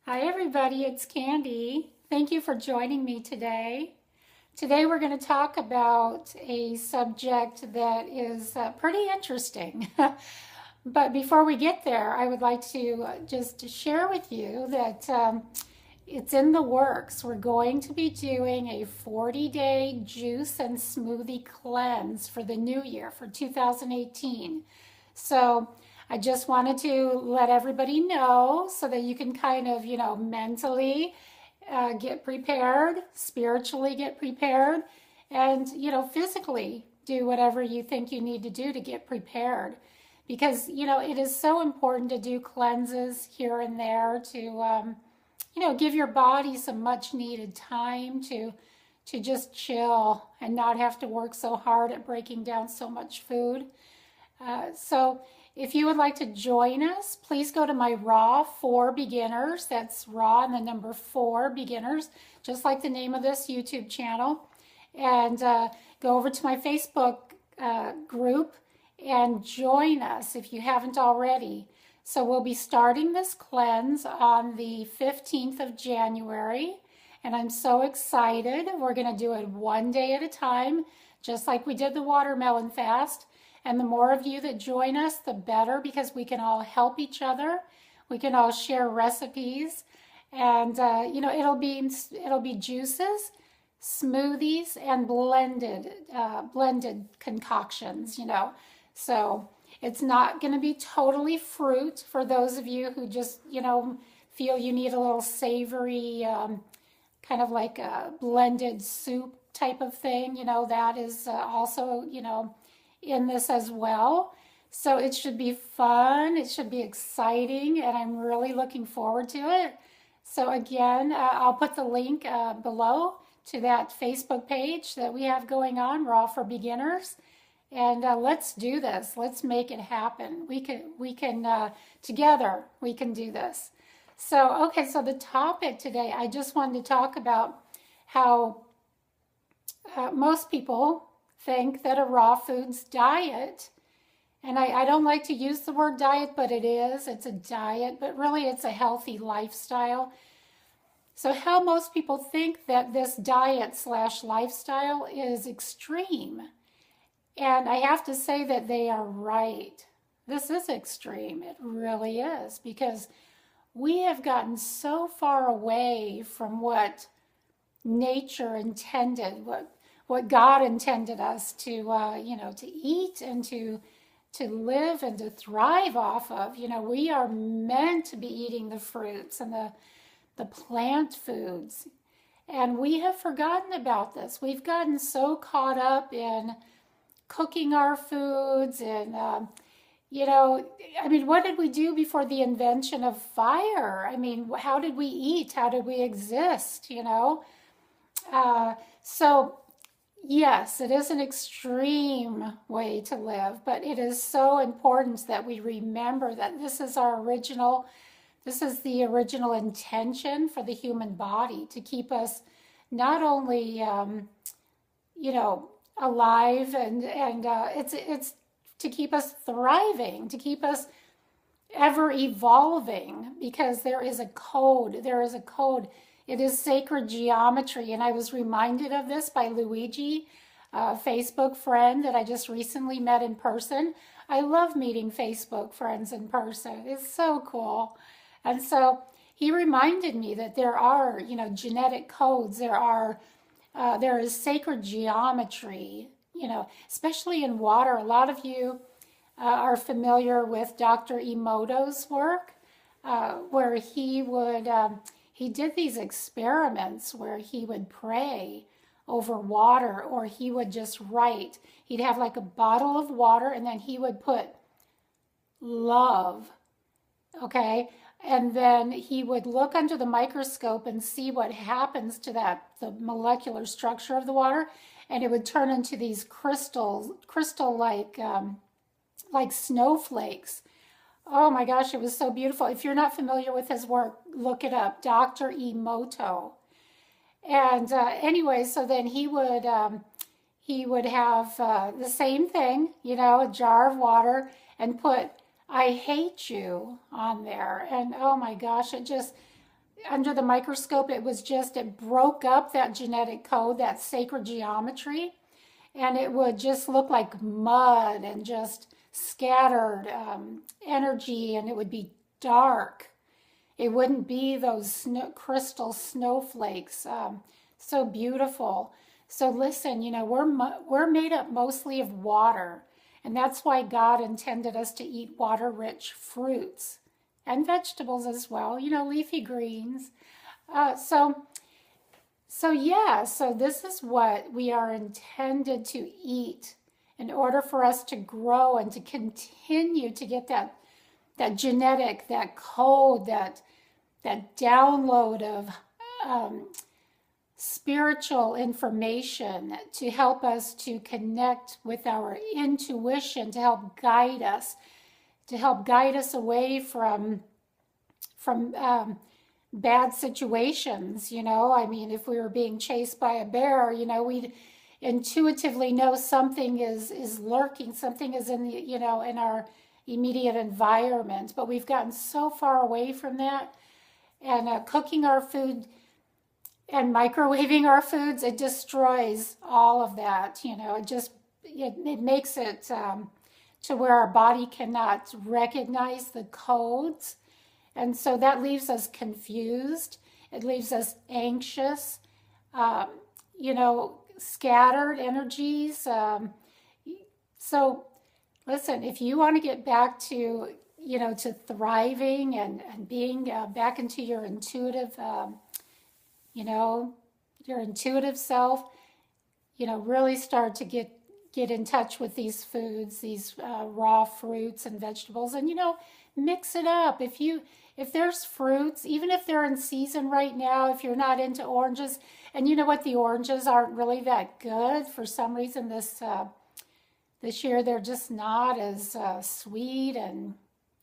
Hi everybody, it's Candy. Thank you for joining me today. Today we're going to talk about a subject that is pretty interesting. But before we get there, I would like to just share with you that it's in the works. We're going to be doing a 40-day juice and smoothie cleanse for the new year, for 2018. So I just wanted to let everybody know so that you can kind of, mentally get prepared, spiritually get prepared, and, physically do whatever you think you need to do to get prepared. Because, it is so important to do cleanses here and there to, give your body some much needed time to just chill and not have to work so hard at breaking down so much food. So if you would like to join us, please go to my Raw for Beginners. That's Raw and the number 4 Beginners, just like the name of this YouTube channel. And go over to my Facebook group and join us if you haven't already. So we'll be starting this cleanse on the 15th of January. And I'm so excited. We're going to do it one day at a time, just like we did the watermelon fast. And the more of you that join us, the better, because we can all help each other. We can all share recipes, and it'll be juices, smoothies, and blended concoctions. So it's not going to be totally fruit for those of you who just feel you need a little savory, kind of like a blended soup type of thing. That is also in this as well. So it should be fun, it should be exciting, and I'm really looking forward to it. So again, I'll put the link below to that Facebook page that we have going on, Raw for Beginners. And let's do this. Let's make it happen. We can together, we can do this. So, okay, so the topic today, I just wanted to talk about how most people think that a raw foods diet, and I don't like to use the word diet, but it's a diet, but really it's a healthy lifestyle. So how most people think that this diet / lifestyle is extreme. And I have to say that they are right. This is extreme. It really is, because we have gotten so far away from what nature intended, what God intended us to, to eat and to live and to thrive off of. We are meant to be eating the fruits and the plant foods. And we have forgotten about this. We've gotten so caught up in cooking our foods and, what did we do before the invention of fire? How did we eat? How did we exist, So, yes, it is an extreme way to live, but it is so important that we remember that this is the original intention for the human body, to keep us not only, alive and it's to keep us thriving, to keep us ever evolving, because there is a code. It is sacred geometry. And I was reminded of this by Luigi, a Facebook friend that I just recently met in person. I love meeting Facebook friends in person. It's so cool. And so he reminded me that there are, genetic codes. There is sacred geometry, especially in water. A lot of you are familiar with Dr. Emoto's work, where he did these experiments where he would pray over water, or he would just write. He'd have like a bottle of water, and then he would put love, okay? And then he would look under the microscope and see what happens to the molecular structure of the water, and it would turn into these crystal-like like snowflakes. Oh my gosh, it was so beautiful. If you're not familiar with his work, look it up, Dr. Emoto. And anyway, so then he would have the same thing, a jar of water, and put "I hate you" on there. And oh my gosh, it just under the microscope, it broke up that genetic code, that sacred geometry, and it would just look like mud and just scattered energy, and it would be dark. It wouldn't be those crystal snowflakes. So beautiful. So listen, we're made up mostly of water, and that's why God intended us to eat water-rich fruits and vegetables as well, leafy greens. So this is what we are intended to eat in order for us to grow and to continue to get that genetic, that code, that download of spiritual information to help us to connect with our intuition, to help guide us away from bad situations. I mean, if we were being chased by a bear, we'd intuitively know something is lurking, something is in the, in our immediate environment. But we've gotten so far away from that, and cooking our food and microwaving our foods, it destroys all of that. It makes it to where our body cannot recognize the codes. And so that leaves us confused. It leaves us anxious, scattered energies. So listen, if you want to get back to, to thriving and being back into your intuitive, your intuitive self, really start to get in touch with these foods, these raw fruits and vegetables, and, mix it up. If there's fruits, even if they're in season right now, if you're not into oranges, and you know what, the oranges aren't really that good for some reason this year. They're just not as sweet, and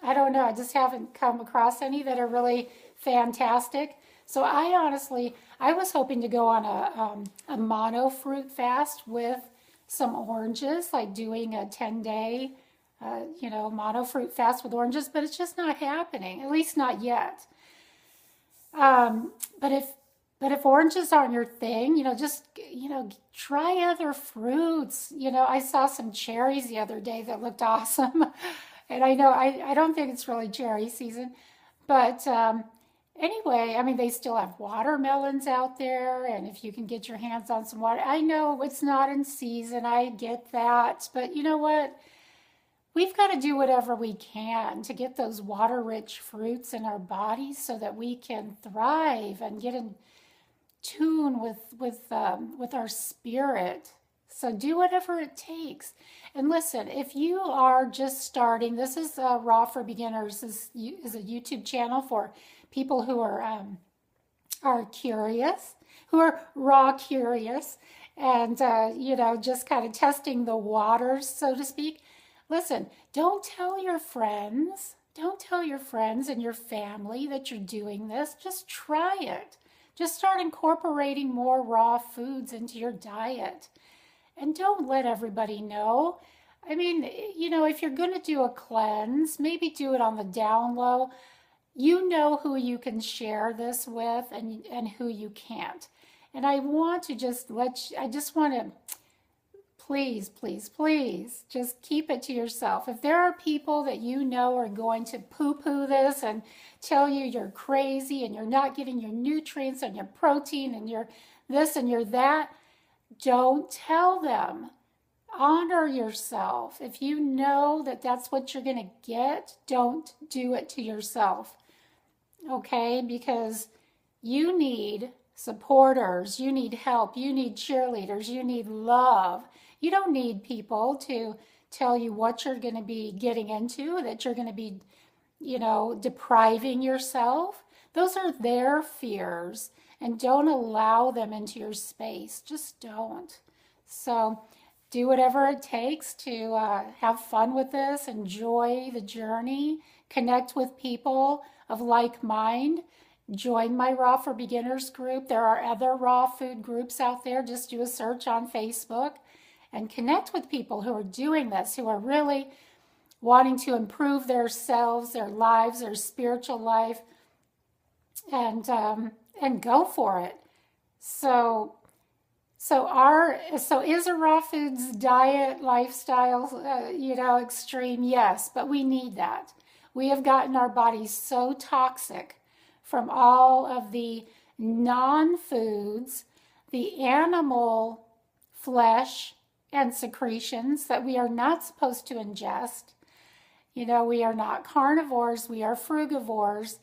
I don't know, I just haven't come across any that are really fantastic. So I was hoping to go on a mono fruit fast with some oranges, like doing a 10-day mono fruit fast with oranges, but it's just not happening, at least not yet. But if oranges aren't your thing, just try other fruits. I saw some cherries the other day that looked awesome, and I know I don't think it's really cherry season, but anyway, I mean, they still have watermelons out there, and if you can get your hands on some water, I know it's not in season, I get that, but you know what? We've got to do whatever we can to get those water-rich fruits in our bodies so that we can thrive and get in tune with our spirit. So do whatever it takes. And listen, if you are just starting, this is Raw for Beginners. This is a YouTube channel for people who are curious, who are raw curious, and just kind of testing the waters, so to speak. Listen, don't tell your friends and your family that you're doing this. Just try it. Just start incorporating more raw foods into your diet. And don't let everybody know. I mean, if you're going to do a cleanse, maybe do it on the down low. You know who you can share this with and who you can't. And I want to please, please, please, just keep it to yourself. If there are people that are going to poo-poo this and tell you you're crazy and you're not getting your nutrients and your protein and your this and your that, don't tell them. Honor yourself. If you know that that's what you're going to get, don't do it to yourself. Okay? Because you need supporters, you need help, you need cheerleaders, you need love. You don't need people to tell you what you're going to be getting into, that you're going to be, depriving yourself. Those are their fears, and don't allow them into your space. Just don't. So do whatever it takes to have fun with this, enjoy the journey, connect with people of like mind. Join my Raw for Beginners group. There are other raw food groups out there. Just do a search on Facebook and connect with people who are doing this, who are really wanting to improve themselves, their lives, their spiritual life, and go for it. So so is a raw foods diet lifestyle, extreme? Yes, but we need that. We have gotten our bodies so toxic from all of the non-foods, the animal flesh and secretions that we are not supposed to ingest. We are not carnivores, we are frugivores.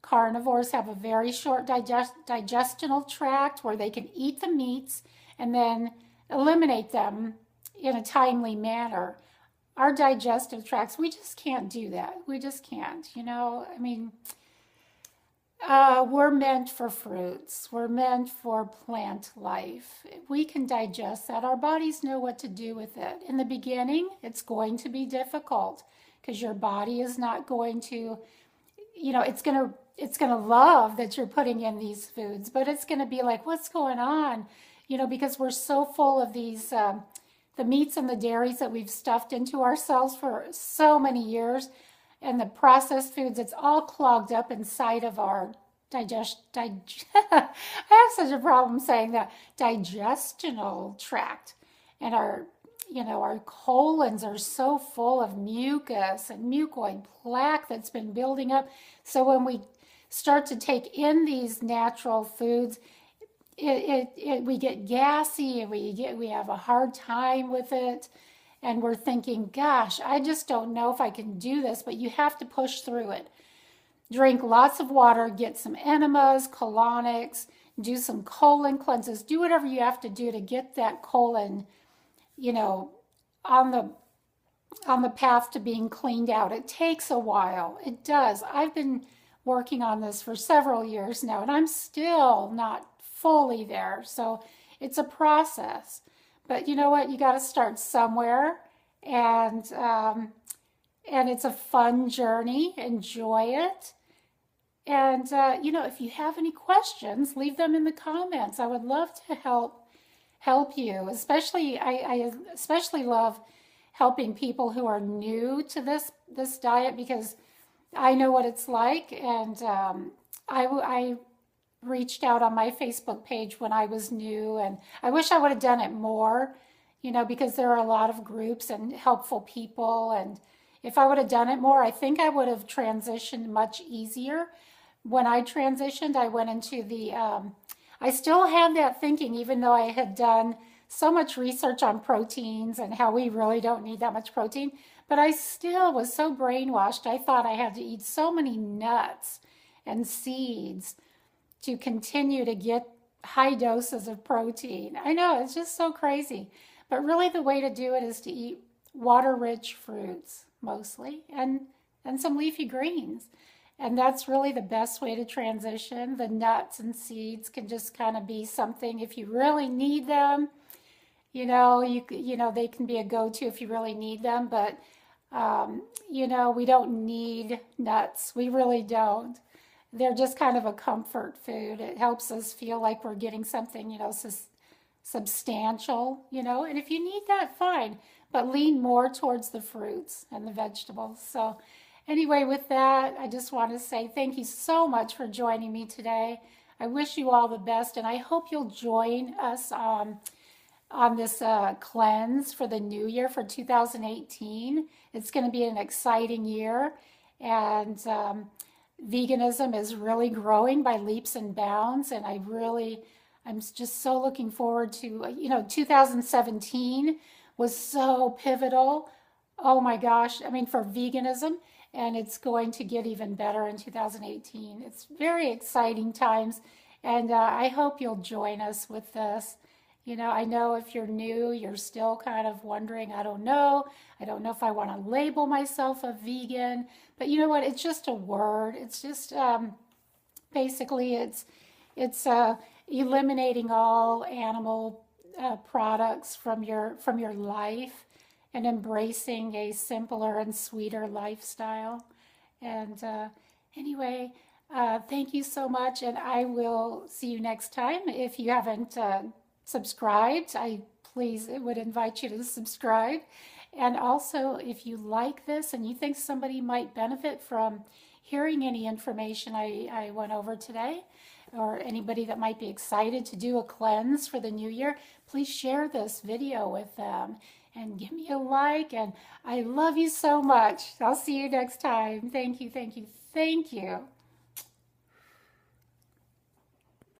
Carnivores have a very short digestional tract where they can eat the meats and then eliminate them in a timely manner. Our digestive tracts, we just can't do that. We just can't, we're meant for fruits. We're meant for plant life. We can digest that. Our bodies know what to do with it. In the beginning, it's going to be difficult because your body is not going to, it's going to love that you're putting in these foods, but it's going to be like, what's going on? Because we're so full of these, the meats and the dairies that we've stuffed into ourselves for so many years, and the processed foods, it's all clogged up inside of our I have such a problem saying that, digestional tract. And our colons are so full of mucus and mucoid plaque that's been building up. So when we start to take in these natural foods, we get gassy and we have a hard time with it, and we're thinking, gosh, I just don't know if I can do this. But you have to push through it. Drink lots of water, get some enemas, colonics, do some colon cleanses, do whatever you have to do to get that colon, on the path to being cleaned out. It takes a while. It does. I've been working on this for several years now, and I'm still not fully there. So it's a process. But you know what? You got to start somewhere, and it's a fun journey. Enjoy it. And if you have any questions, leave them in the comments. I would love to help you. Especially, I especially love helping people who are new to this diet, because I know what it's like, and I reached out on my Facebook page when I was new, and I wish I would have done it more, because there are a lot of groups and helpful people, and if I would have done it more, I think I would have transitioned much easier. When I transitioned, I went into I still had that thinking, even though I had done so much research on proteins and how we really don't need that much protein, but I still was so brainwashed. I thought I had to eat so many nuts and seeds to continue to get high doses of protein. I know, it's just so crazy. But really the way to do it is to eat water-rich fruits mostly, and some leafy greens. And that's really the best way to transition. The nuts and seeds can just kind of be something if you really need them. They can be a go-to if you really need them, but we don't need nuts. We really don't. They're just kind of a comfort food. It helps us feel like we're getting something, substantial, and if you need that, fine, but lean more towards the fruits and the vegetables. So anyway, with that, I just want to say thank you so much for joining me today. I wish you all the best, and I hope you'll join us on this cleanse for the new year for 2018. It's going to be an exciting year, and veganism is really growing by leaps and bounds, and I'm just so looking forward to, 2017 was so pivotal. Oh my gosh, for veganism, and it's going to get even better in 2018. It's very exciting times, and I hope you'll join us with this. I know if you're new, you're still kind of wondering, I don't know if I want to label myself a vegan, but you know what? It's just a word. It's just basically it's eliminating all animal products from your life and embracing a simpler and sweeter lifestyle. And anyway, thank you so much, and I will see you next time. If you haven't subscribed, I would invite you to subscribe. And also, if you like this and you think somebody might benefit from hearing any information I went over today, or anybody that might be excited to do a cleanse for the new year, please share this video with them and give me a like. And I love you so much. I'll see you next time. Thank you, thank you, thank you.